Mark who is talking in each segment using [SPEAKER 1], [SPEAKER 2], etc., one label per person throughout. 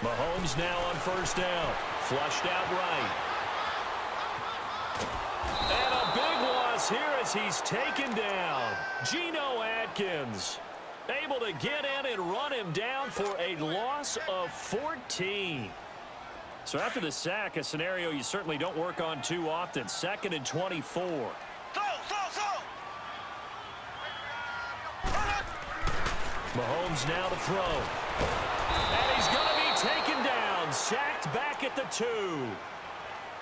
[SPEAKER 1] Mahomes now on first down. Flushed out right. And a big loss here as he's taken down. Geno Atkins able to get in and run him down for a loss of 14. So after the sack, a scenario you certainly don't work on too often. 2nd and 24. Mahomes now to throw. And he's going to be taken down. Sacked back at the 2.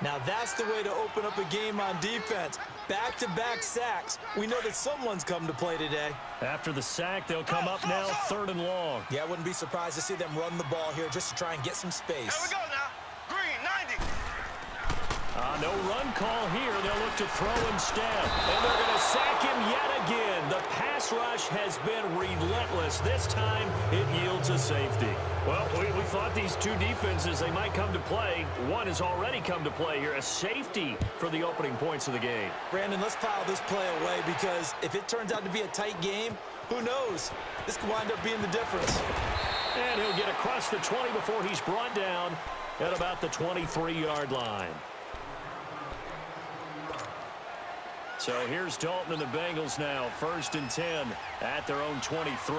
[SPEAKER 2] Now that's the way to open up a game on defense. Back-to-back sacks. We know that someone's come to play today.
[SPEAKER 1] After the sack, they'll come up now 3rd and long.
[SPEAKER 2] Yeah, I wouldn't be surprised to see them run the ball here just to try and get some space.
[SPEAKER 3] Here we go now. Green, 90.
[SPEAKER 1] No run call here. They'll look to throw instead. And they're going to sack him yet again. The pass rush has been relentless. This time, it yields a safety. Well, we thought these two defenses, they might come to play. One has already come to play here. A safety for the opening points of the game.
[SPEAKER 2] Brandon, let's file this play away because if it turns out to be a tight game, who knows? This could wind up being the difference.
[SPEAKER 1] And he'll get across the 20 before he's brought down at about the 23-yard line. So here's Dalton and the Bengals now. 1st and 10 at their own 23.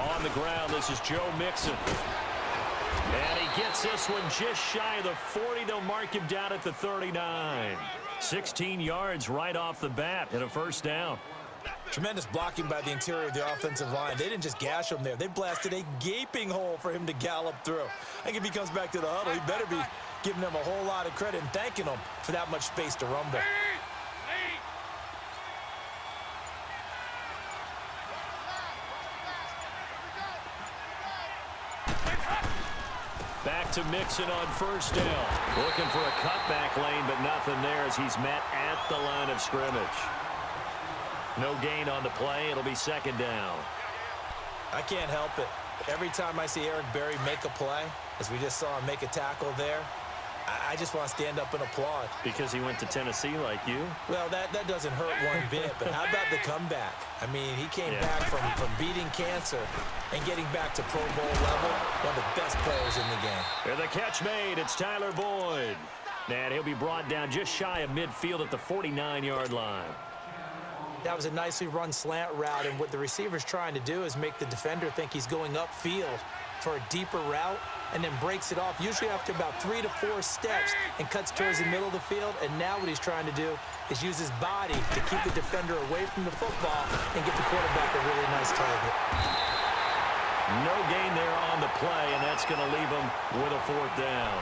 [SPEAKER 1] On the ground, this is Joe Mixon. And he gets this one just shy of the 40. They'll mark him down at the 39. 16 yards right off the bat and a 1st down.
[SPEAKER 2] Tremendous blocking by the interior of the offensive line. They didn't just gash him there. They blasted a gaping hole for him to gallop through. I think if he comes back to the huddle, he better be giving them a whole lot of credit and thanking them for that much space to rumble.
[SPEAKER 1] Back to Mixon on 1st down. Looking for a cutback lane, but nothing there as he's met at the line of scrimmage. No gain on the play. It'll be 2nd down.
[SPEAKER 2] I can't help it. Every time I see Eric Berry make a play, as we just saw him make a tackle there, I just want to stand up and applaud.
[SPEAKER 1] Because he went to Tennessee like you?
[SPEAKER 2] Well, that doesn't hurt one bit, but how about the comeback? I mean, he came back from beating cancer and getting back to Pro Bowl level, one of the best players in the game.
[SPEAKER 1] Here the catch made. It's Tyler Boyd. And he'll be brought down just shy of midfield at the 49-yard line.
[SPEAKER 2] That was a nicely run slant route, and what the receiver's trying to do is make the defender think he's going upfield for a deeper route and then breaks it off, usually after about 3 to 4 steps, and cuts towards the middle of the field. And now what he's trying to do is use his body to keep the defender away from the football and get the quarterback a really nice target.
[SPEAKER 1] No gain there on the play, and that's going to leave him with a 4th down.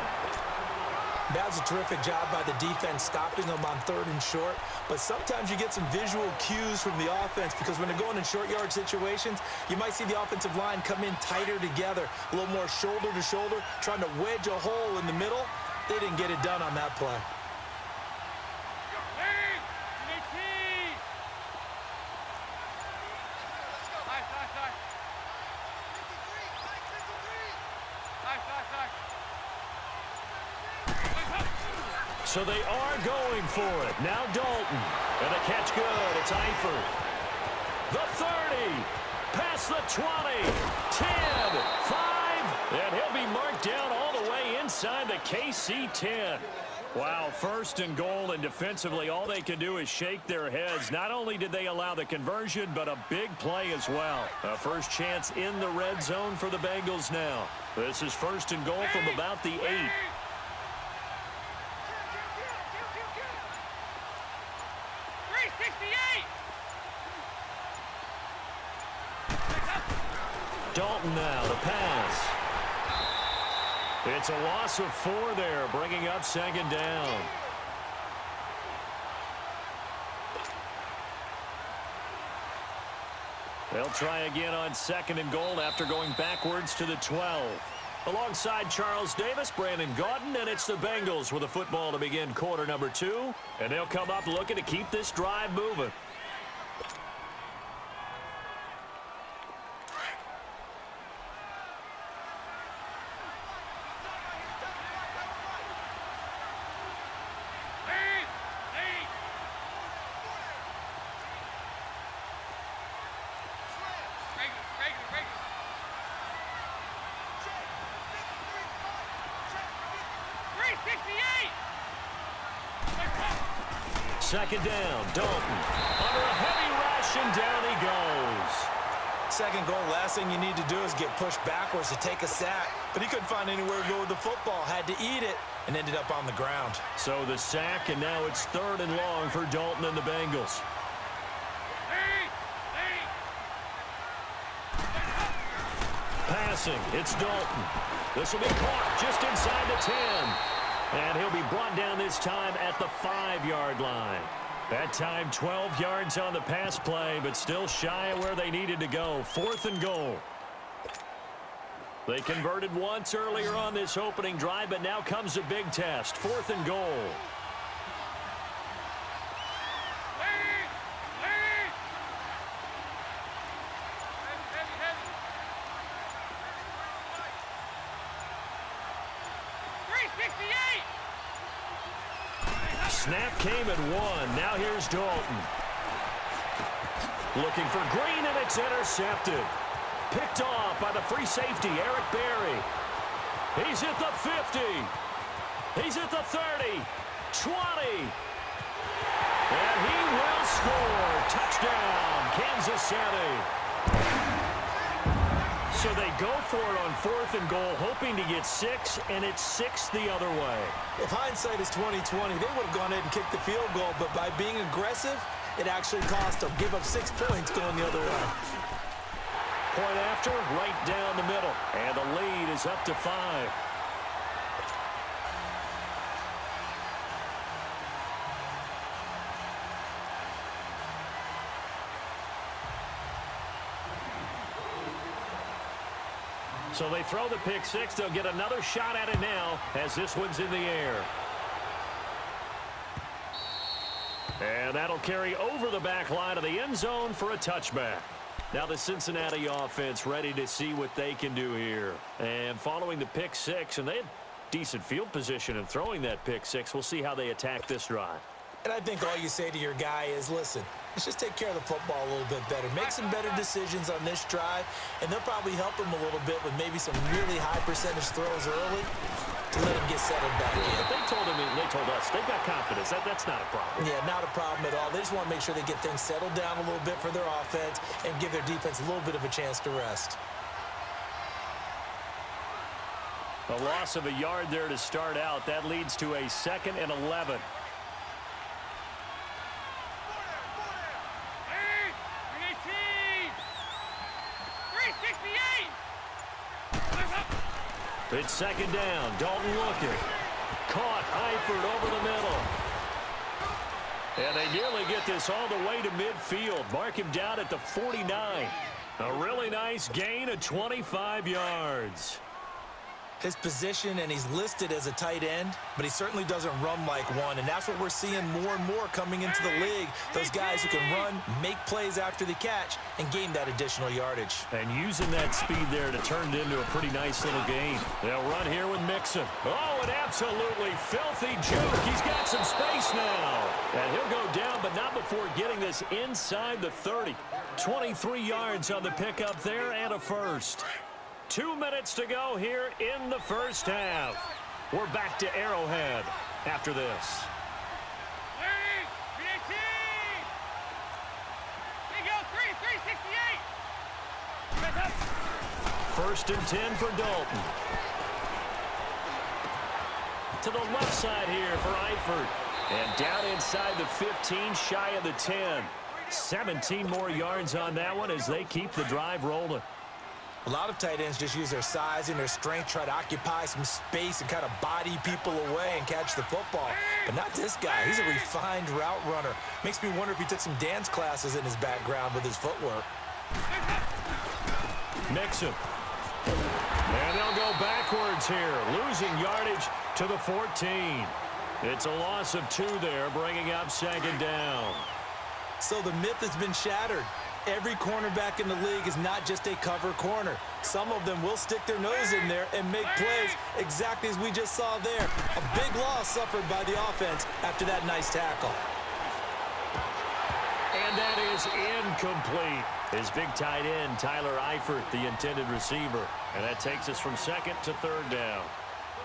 [SPEAKER 2] That was a terrific job by the defense stopping them on 3rd and short. But sometimes you get some visual cues from the offense because when they're going in short yard situations, you might see the offensive line come in tighter together, a little more shoulder to shoulder, trying to wedge a hole in the middle. They didn't get it done on that play.
[SPEAKER 1] So they are going for it. Now Dalton. And a catch good. It's Eifert. The 30. Past the 20. 10. 5. And he'll be marked down all the way inside the KC 10. Wow, 1st and goal, and defensively all they can do is shake their heads. Not only did they allow the conversion, but a big play as well. A first chance in the red zone for the Bengals now. This is 1st and goal from about the 8. Dalton now, the pass. It's a loss of 4 there, bringing up 2nd down. They'll try again on 2nd and goal after going backwards to the 12. Alongside Charles Davis, Brandon Gaudin, and it's the Bengals with a football to begin quarter number 2. And they'll come up looking to keep this drive moving. second down. Dalton under a heavy rush, and down he goes.
[SPEAKER 2] Second goal, last thing you need to do is get pushed backwards to take a sack. But he couldn't find anywhere to go with the football. Had to eat it and ended up on the ground.
[SPEAKER 1] So the sack, and now it's 3rd and long for Dalton and the Bengals. Passing, it's Dalton. This will be caught just inside the 10. And he'll be brought down this time at the 5-yard line. That time 12 yards on the pass play, but still shy of where they needed to go. 4th and goal. They converted once earlier on this opening drive, but now comes a big test. 4th and goal. Snap came at 1. Now here's Dalton. Looking for Green, and it's intercepted. Picked off by the free safety, Eric Berry. He's at the 50. He's at the 30. 20. And he will score. Touchdown, Kansas City. So they go for it on 4th and goal, hoping to get 6, and it's 6 the other way.
[SPEAKER 2] If hindsight is 20/20, they would have gone ahead and kicked the field goal, but by being aggressive, it actually cost them. Give up 6 points going the other way.
[SPEAKER 1] Point after, right down the middle, and the lead is up to 5. So they throw the pick 6. They'll get another shot at it now as this one's in the air. And that'll carry over the back line of the end zone for a touchback. Now the Cincinnati offense ready to see what they can do here. And following the pick 6, and they had decent field position in throwing that pick 6. We'll see how they attack this drive.
[SPEAKER 2] And I think all you say to your guy is, listen, let's just take care of the football a little bit better. Make some better decisions on this drive, and they'll probably help him a little bit with maybe some really high percentage throws early to let him get settled back in.
[SPEAKER 1] But they told him, and they told us, they've got confidence. That's not a problem.
[SPEAKER 2] Yeah, not a problem at all. They just want to make sure they get things settled down a little bit for their offense and give their defense a little bit of a chance to rest.
[SPEAKER 1] A loss of a yard there to start out. That leads to a 2nd and 11. It's 2nd down. Dalton looking. Caught. Eifert over the middle. And they nearly get this all the way to midfield. Mark him down at the 49. A really nice gain of 25 yards.
[SPEAKER 2] His position, and he's listed as a tight end, but he certainly doesn't run like one, and that's what we're seeing more and more coming into the league. Those guys who can run, make plays after the catch, and gain that additional yardage.
[SPEAKER 1] And using that speed there to turn it into a pretty nice little gain. They'll run here with Mixon. Oh, an absolutely filthy juke. He's got some space now. And he'll go down, but not before getting this inside the 30. 23 yards on the pickup there and a first. 2 minutes to go here in the first half. We're back to Arrowhead after this. First and 10 for Dalton. To the left side here for Eifert. And down inside the 15, shy of the 10. 17 more yards on that one as they keep the drive rolling.
[SPEAKER 2] A lot of tight ends just use their size and their strength, try to occupy some space and kind of body people away and catch the football. But not this guy. He's a refined route runner. Makes me wonder if he took some dance classes in his background with his footwork.
[SPEAKER 1] Mixon. And they'll go backwards here, losing yardage to the 14. It's a loss of 2 there, bringing up 2nd down.
[SPEAKER 2] So the myth has been shattered. Every cornerback in the league is not just a cover corner. Some of them will stick their nose in there and make plays exactly as we just saw there. A big loss suffered by the offense after that nice tackle.
[SPEAKER 1] And that is incomplete. His big tight end, Tyler Eifert, the intended receiver. And that takes us from 2nd to 3rd down.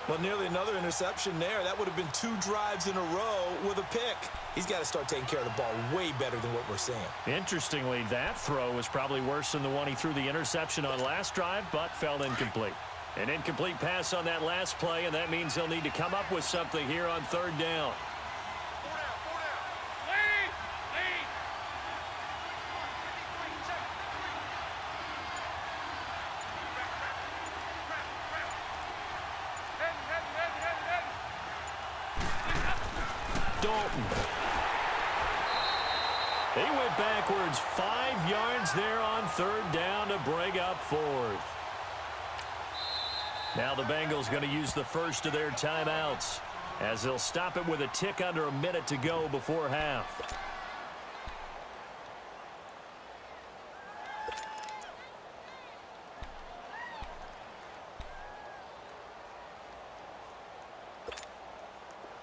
[SPEAKER 2] Well, nearly another interception there. That would have been 2 drives in a row with a pick. He's got to start taking care of the ball way better than what we're seeing.
[SPEAKER 1] Interestingly, that throw was probably worse than the one he threw the interception on last drive, but fell incomplete. An incomplete pass on that last play, and that means he'll need to come up with something here on 3rd down. Dalton. He went backwards 5 yards there on 3rd down to bring up 4th. Now the Bengals going to use the first of their timeouts as they'll stop it with a tick under a minute to go before half.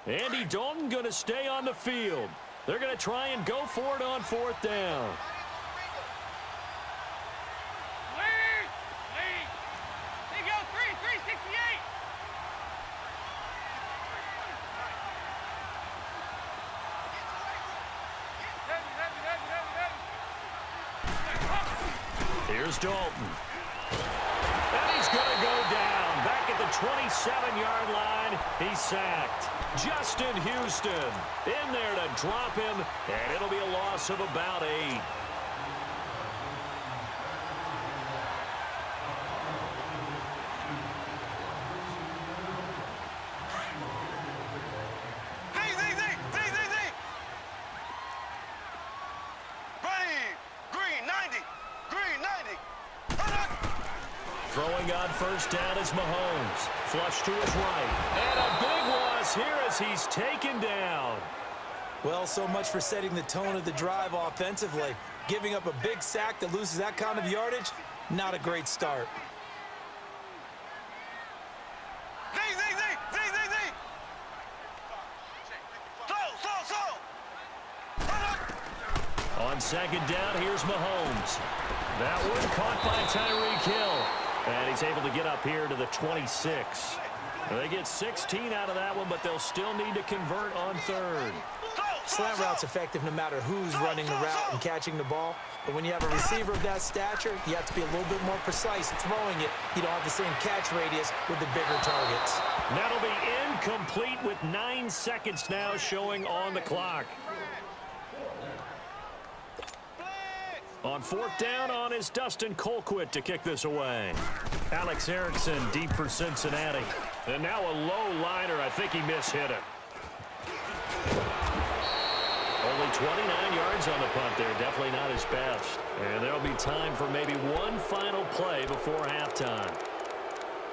[SPEAKER 1] Andy Dalton going to stay on the field. They're going to try and go for it on 4th down.
[SPEAKER 3] They go 368.
[SPEAKER 1] Here's Dalton. And he's going to go down. Back at the 27-yard line, he's sacked. Justin Houston in there to drop him, and it'll be a loss of about 8. Throwing on 1st down is Mahomes. Flush to his right. And a big loss here as he's taken down.
[SPEAKER 2] Well, so much for setting the tone of the drive offensively. Giving up a big sack that loses that kind of yardage, not a great start.
[SPEAKER 1] On 2nd down, here's Mahomes. That one caught by Tyreek Hill. And he's able to get up here to the 26. They get 16 out of that one, but they'll still need to convert on 3rd.
[SPEAKER 2] Slant route's effective no matter who's running the route and catching the ball. But when you have a receiver of that stature, you have to be a little bit more precise throwing it. You don't have the same catch radius with the bigger targets.
[SPEAKER 1] That'll be incomplete with 9 seconds now showing on the clock. On 4th down on is Dustin Colquitt to kick this away. Alex Erickson deep for Cincinnati. And now a low liner. I think he mishit it. Only 29 yards on the punt there. Definitely not his best. And there'll be time for maybe one final play before halftime.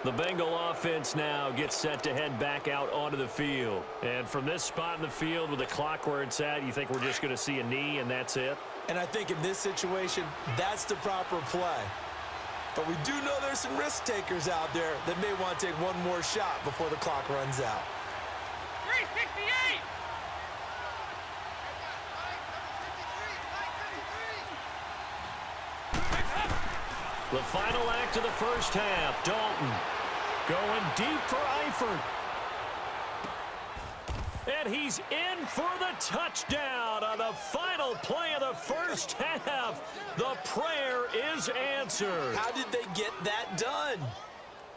[SPEAKER 1] The Bengal offense now gets set to head back out onto the field. And from this spot in the field with the clock where it's at, you think we're just going to see a knee and that's it?
[SPEAKER 2] And I think in this situation, that's the proper play. But we do know there's some risk takers out there that may want to take one more shot before the clock runs out.
[SPEAKER 3] 368.
[SPEAKER 1] The final act of the first half. Dalton going deep for Eifert. And he's in for the touchdown on the final play of the first half. The prayer is answered.
[SPEAKER 2] How did they get that done?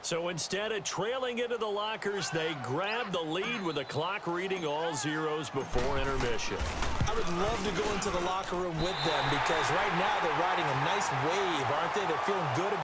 [SPEAKER 1] So instead of trailing into the lockers, they grabbed the lead with the clock reading all zeros before intermission.
[SPEAKER 2] I would love to go into the locker room with them because right now they're riding a nice wave, aren't they? They're feeling good about